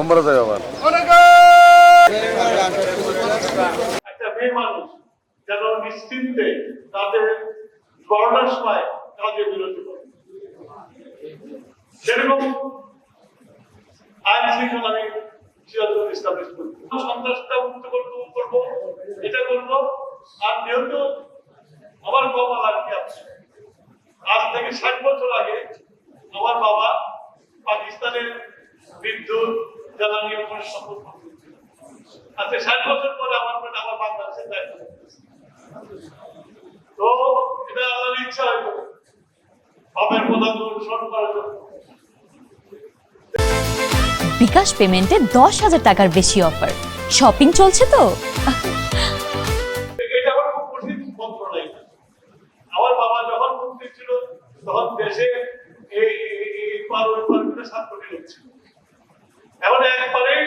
নম্বরে যাই আবার একটা মেয়ে মানুষ যেন নিশ্চিন্তে তাদের 12টার সময় কাজে বিরতি করে, সেরকম আইন শৃঙ্খলা আমি এস্টাবলিশ করবো, সন্ত্রাসটা মুক্ত করবো, এটা করবো। আর যেহেতু আমার বাবা আর কি আছে, আজ থেকে 60 বছর আগে আমার বাবা পাকিস্তানের বিদ্যুৎ জ্বালানি উপর শপথ করেছিল। আজকে 60 বছর পরে আমার বাংলাদেশের দায়িত্ব। তো এটা আল্লাহর ইচ্ছা হয়তো বাবার প্রধান অনুসরণ করার জন্য বিকাশ পেমেন্টে 10,000 টাকার বেশি অফার, শপিং চলছে তো। এটা আমার খুব কঠিন মন্ত্রণালয়। আমার বাবা যখন মুক্তি ছিল তখন দেশে এই পারমিটে 7 কোটি লোক ছিল, এখন একবারেই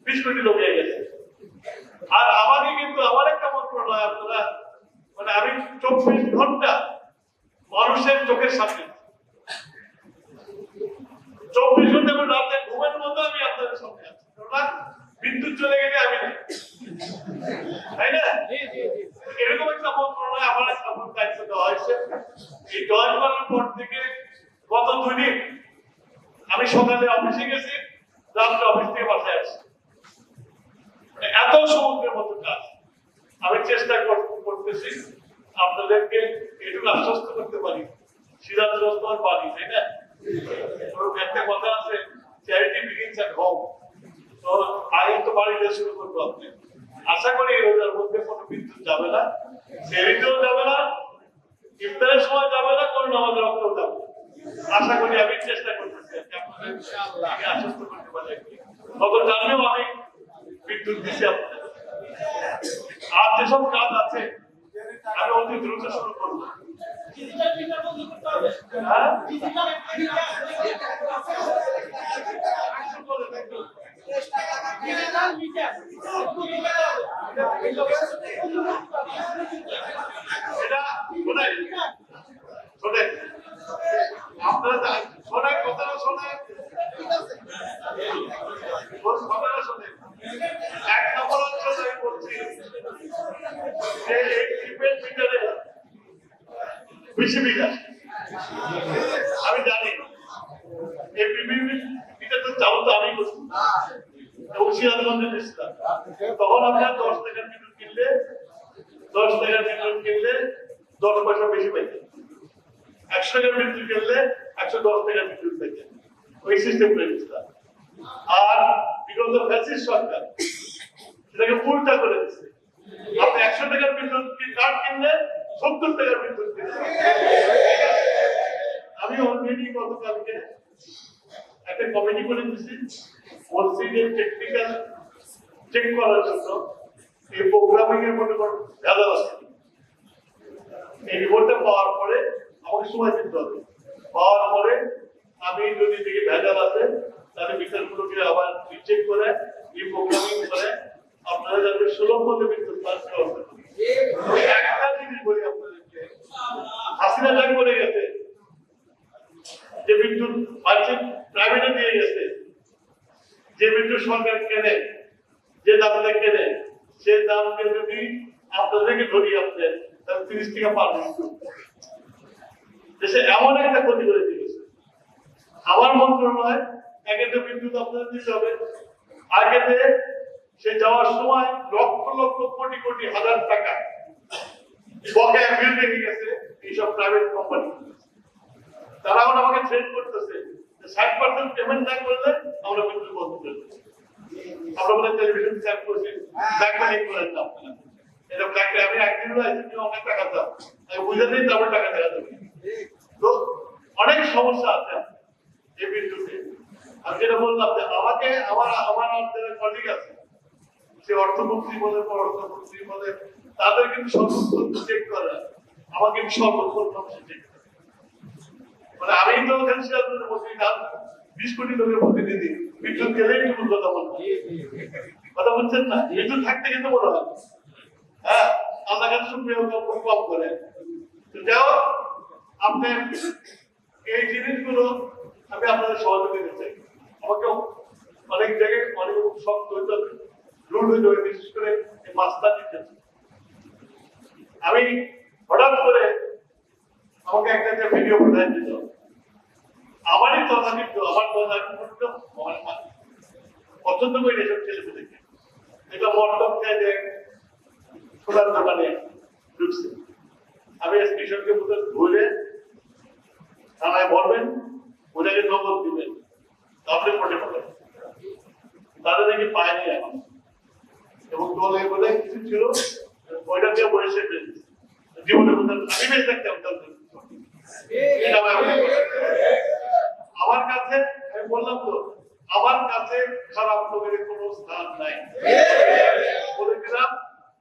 20 কোটি লোক হয়ে গেছে। আর আমাকে কিন্তু আমার একটা মন্ত্রণালয় আপনারা মানে আমি 24 ঘন্টা মানুষের চোখের সামনে, 24 ঘন্টা আমি রাতে ঘুমের মতো আমি আপনাদের সামনে আছি। বিদ্যুৎ চলে গেলে আমি নেই, তাই না? এরকম একটা মন্ত্রণালয় আমার দায়িত্ব দেওয়া হয়েছে। এই জয়েন করার পর থেকে গত 2 দিন আমি সকালে অফিসে গেছি, রাত্রে অফিস থেকে বাসায় আসছি। এত সমুদ্রের মতো কাজ আমি চেষ্টা করতেছি আপনাদেরকে এটুকু আশ্বস্ত করতে পারি, সিরাজগঞ্জ তোমার বাড়ি, তাই না? একটা কথা আছে, চ্যারিটি বিগিনস এট হোম। তো আগে তো বাড়িতে শুরু করবো। আপনি আশা করি এই রোজার মধ্যে কোনো বিদ্যুৎ যাবে না, সেরিতেও যাবে না, ইফতারের সময় যাবে না, কোনো নামাজের রক্তও যাবে। আশা করি আমি চেষ্টা করতেছি আপনাদের আশ্বস্ত করতে পারি। গত জানিয়েও আমি বিদ্যুৎ দিচ্ছি আপনাদের। আর যেসব কাজ আছে আমি অতি দ্রুত শুরু করবো। আপনারা শোনেন কথাটা শোনেন, কথাটা শোনেন। 1 নম্বর হচ্ছে আমি বলছি যে এই প্রিপেড মিটারে 20 মিটার আমি জানি এই প্রিপেড মিটার তো চালু তো আমি করছি এবং সিরাজগঞ্জে দিচ্ছিলাম। তখন আপনার 10 টাকার বিদ্যুৎ কিনলে 10 টাকার বিদ্যুৎ কিনলে 10 পয়সা বেশি পাইতেন, 100 টাকার বিদ্যুৎ কিনলে 110 টাকার বিদ্যুৎ পাইতেন। ওই সিস্টেম করে দিচ্ছিলাম। আর বিগত ফ্যাসিস্ট সরকার সেটাকে উল্টা করে দিচ্ছে। আপনি 100 টাকার বিদ্যুৎ কার্ড কিনলে 70 টাকার বিদ্যুৎ কিনলেন। আমি অলরেডি গতকালকে একটা কমিটি করে দিচ্ছি মসজিদের টেকনিক্যাল চেক করার জন্য। এই প্রোগ্রামিং এর মধ্যে ভেজাল আছে, এই রিপোর্টটা পাওয়ার পরে আমাকে সময় দিতে হবে। পাওয়ার পরে আমি যদি দেখি ভেজাল আছে তাহলে বিচারগুলোকে আবার রিচেক করে রিপ্রোগ্রামিং করে আপনারা যাতে সুলভ মতো বিদ্যুৎ পাচ্ছেন। একটা জিনিস বলি আপনাদেরকে, হাসিনা যা করে গেছে যে বিদ্যুৎ পাচ্ছেন প্রাইভেটে দিয়ে গেছে, যে বিদ্যুৎ সরকার কেনে, যে দামটা কেনে সে দামকে যদি আপনাদেরকে ধরিয়ে আপনার তাহলে 30 টাকা পাবেন। দেশে এমন একটা ক্ষতি করে দিয়েছে। আমার মন্ত্রণালয় একে তো বিদ্যুৎ আপনাদের দিতে হবে, আগেতে সে যাওয়ার সময় লক্ষ লক্ষ কোটি কোটি হাজার টাকা বকেয়া বিল রেখে গেছে এইসব প্রাইভেট কোম্পানি। তারা এখন আমাকে থ্রেট করতেছে 60% পেমেন্ট না করলে আমরা বিদ্যুৎ বন্ধ করে দেবো। আমরা বলে টেলিভিশন চ্যাট করছি ব্ল্যাকমেলিং করেন না আপনারা, এটা ব্ল্যাকমেল। আমি একদিনও আইসি অনেক টাকা দাও, আমি বুঝে দিই তারপর টাকা দেওয়া যাবে। তো অনেক সমস্যা আছে এই বিদ্যুতে। আমি যেটা বললাম যে আমাকে আমার কলিগ আছে, সে অর্থমন্ত্রী বলে অর্থমন্ত্রী বলে তাদের কিন্তু সর্বোচ্চ চেক করে, আমাকে কিন্তু সর্বোচ্চ চেক করে। মানে আমি তো ওখানে সিরাজগঞ্জের মধ্যে 20 কোটি লোকের প্রতিনিধি, বিদ্যুৎ গেলেই কিন্তু কথা বলছেন না, বিদ্যুৎ থাকতে কিন্তু বলা হয়। হ্যাঁ, আল্লাহ কাছে শুকরিয়া কম করে। তো যাও আপনার এই জিনিসগুলো আমি আপনাদের সহযোগিতা চাই। আমাকে অনেক জায়গায় অনেক শক্ত হইতে হবে, রুল হইতে হবে, বিশেষ করে মাস্টার দিতে। আমি হঠাৎ করে আমাকে একটা ভিডিও পাঠাই দিল, আমারই কথা, কিন্তু আমার কথা পছন্দ করি এসব ছেলেমেয়েদেরকে। এটা মটক খেয়ে দেখ সোনার দোকানে ঢুকছে। আমি স্টেশনকে বুঝে ধরে থানায় বলবেন, ওটাকে নগদ দিবেন, তারপরে পটে পড়ে তাদের নাকি পায়নি এখন, এবং দলে বোধ কিছু ছিল, ওইটা দিয়ে বসে জীবনের মধ্যে আমি বেশ দেখতাম। আমার কাছে আমি বললাম তো, আমার কাছে খারাপ লোকের কোনো স্থান নাই বলেছিলাম।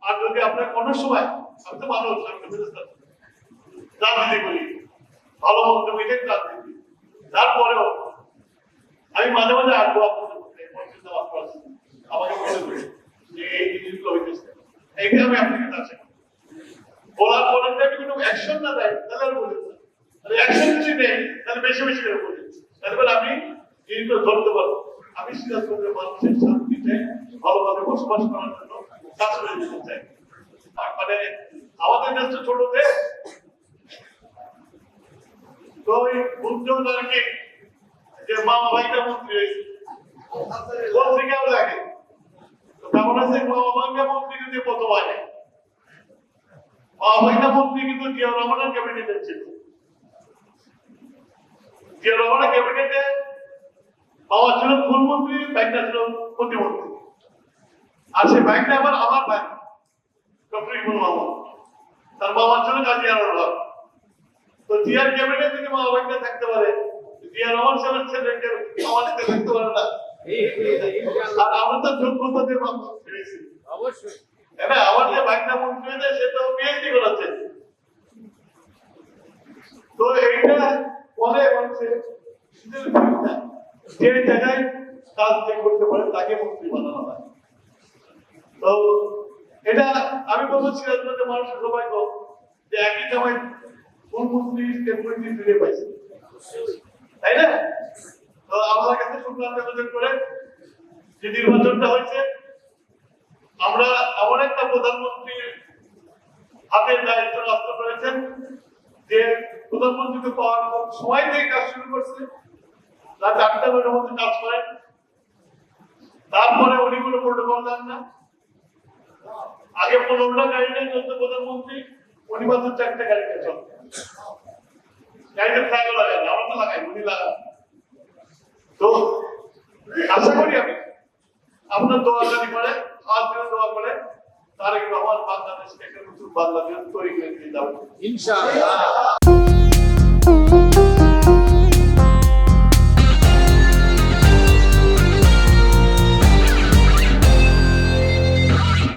আর যদি আপনার কোনো সময়, আমি তো মানুষ, আমি রাজনীতি করি, ভালো মন্দ মিলে রাজনীতি, তারপরেও আমি মাঝে মাঝে আসবো আপনাদের মধ্যে, আমাকে মনে করি যে এই জিনিসগুলো হইতেছে, এইটা আমি আপনাকে কাছে বলার পরে যদি কোনো অ্যাকশন না দেয় তাহলে আর বলি না, অ্যাকশন যদি নেই তাহলে বেশি বেশি করে বলি, তাহলে আমি জিনিসগুলো ধরতে পারবো। আমি সিরাজগঞ্জের মানুষের শান্তিতে ভালোভাবে বসবাস করার জন্য কাজ করে দিতে চাই। মানে আমাদের দেশ তো ছোট দেশ, তো ওই গুঞ্জন আর কি যে মামা ভাইটা মন্ত্রী হয়েছে পত্রিকাও লাগে, তো কেমন আছে মামা ভাইটা মন্ত্রী কিন্তু প্রথম আগে মামা ভাইটা মন্ত্রী কিন্তু জিয়া রহমানের ক্যাবিনেটে ছিল। জিয়া রহমানের ক্যাবিনেটে মামা ছিল প্রধানমন্ত্রী, ব্যাংকটা ছিল প্রতিমন্ত্রী, আর সেই ব্যাংকটা আবার আমার ব্যাংক, ডক্টর ইমন মামা, তার মামা ছিল কাজী আনোয়ার হক। তো জিয়ার ক্যাবিনেটে যদি মামা ব্যাংকটা থাকতে পারে, জিয়া রহমান সাহেবের ছেলেকে আমাদের থাকতে পারে না। আর আমরা তো যোগ্যতা দিয়ে মন্ত্রী হয়েছি, অবশ্যই হ্যাঁ, আমার যে ব্যাংকটা মন্ত্রী হয়েছে সে তো পিএইচডি করেছে। তো এইটা বলে হচ্ছে যে জায়গায় কাজ যে করতে পারে তাকে মন্ত্রী বানানো হয়। তো এটা আমি বলবো সিরাজগঞ্জের মানুষের সৌভাগ্য যে একই সময় কোন মন্ত্রী টেম্পোরারি ফিরে পাইছে, তাই না? তো আমাদের কাছে শুক্রান্ত আবেদন করে যে নির্বাচনটা হয়েছে, আমরা এমন একটা প্রধানমন্ত্রীর হাতের দায়িত্ব ন্যস্ত করেছেন যে প্রধানমন্ত্রীকে পাওয়ার সময় থেকে কাজ শুরু করছে, রাত 8টা বেলার মধ্যে কাজ করেন, তারপরে উনি কোনো প্রোটোকল দেন না। আগে 15টা গাড়ি নিয়ে চলতো প্রধানমন্ত্রী, উনি মাত্র 4টা গাড়ি নিয়ে চলতো। গাড়িতে ফ্ল্যাগও লাগায় না, আমরা তো লাগাই, উনি লাগান। তো আশা করি আমি আপনার দোয়া যদি করে, আজ দিনে দোয়া করে, তারেক রহমান বাংলাদেশকে একটা নতুন বাংলাদেশ তৈরি করে দিয়ে যাবে ইনশাআল্লাহ।